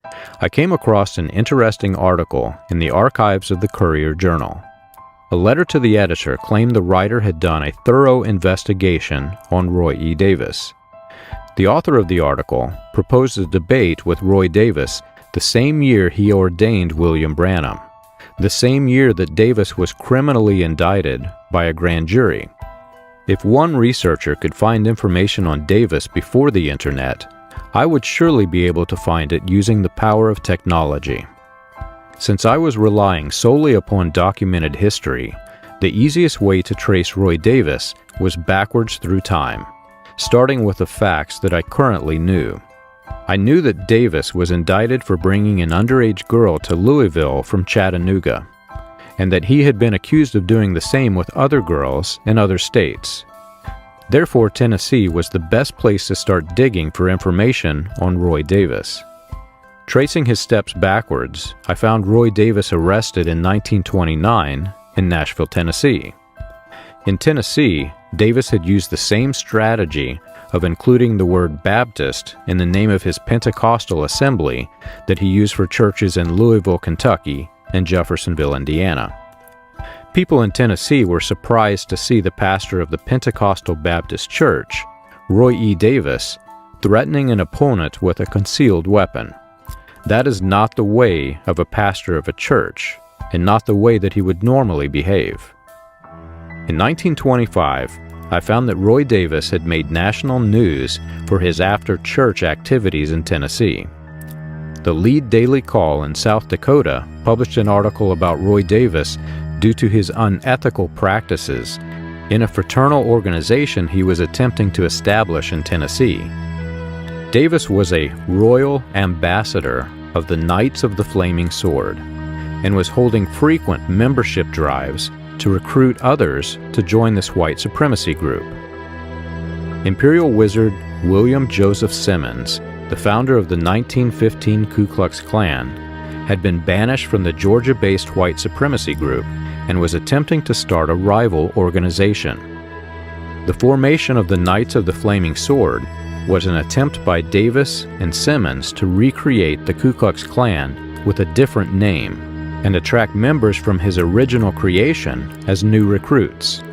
I came across an interesting article in the archives of the Courier-Journal. A letter to the editor claimed the writer had done a thorough investigation on Roy E. Davis. The author of the article proposed a debate with Roy Davis the same year he ordained William Branham, the same year that Davis was criminally indicted by a grand jury. If one researcher could find information on Davis before the internet, I would surely be able to find it using the power of technology. Since I was relying solely upon documented history, the easiest way to trace Roy Davis was backwards through time, starting with the facts that I currently knew. I knew that Davis was indicted for bringing an underage girl to Louisville from Chattanooga, and that he had been accused of doing the same with other girls in other states. Therefore, Tennessee was the best place to start digging for information on Roy Davis. Tracing his steps backwards, I found Roy Davis arrested in 1929 in Nashville, Tennessee. In Tennessee, Davis had used the same strategy of including the word Baptist in the name of his Pentecostal assembly that he used for churches in Louisville, Kentucky, and Jeffersonville, Indiana. People in Tennessee were surprised to see the pastor of the Pentecostal Baptist Church, Roy E. Davis, threatening an opponent with a concealed weapon. That is not the way of a pastor of a church, and not the way that he would normally behave. In 1925, I found that Roy Davis had made national news for his after-church activities in Tennessee. The Lead Daily Call in South Dakota published an article about Roy Davis due to his unethical practices in a fraternal organization he was attempting to establish in Tennessee. Davis was a royal ambassador of the Knights of the Flaming Sword and was holding frequent membership drives to recruit others to join this white supremacy group. Imperial Wizard William Joseph Simmons, the founder of the 1915 Ku Klux Klan, had been banished from the Georgia-based white supremacy group and was attempting to start a rival organization. The formation of the Knights of the Flaming Sword was an attempt by Davis and Simmons to recreate the Ku Klux Klan with a different name and attract members from his original creation as new recruits.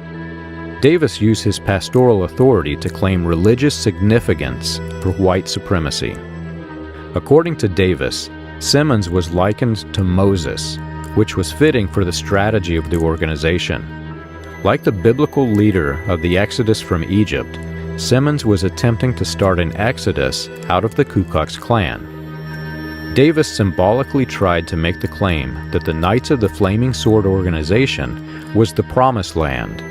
Davis used his pastoral authority to claim religious significance for white supremacy. According to Davis, Simmons was likened to Moses, which was fitting for the strategy of the organization. Like the biblical leader of the Exodus from Egypt, Simmons was attempting to start an exodus out of the Ku Klux Klan. Davis symbolically tried to make the claim that the Knights of the Flaming Sword organization was the Promised Land,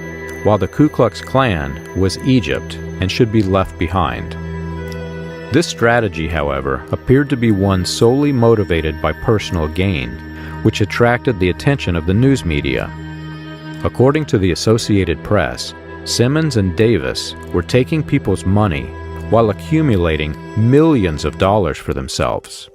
while the Ku Klux Klan was Egypt and should be left behind. This strategy, however, appeared to be one solely motivated by personal gain, which attracted the attention of the news media. According to the Associated Press, Simmons and Davis were taking people's money while accumulating millions of dollars for themselves.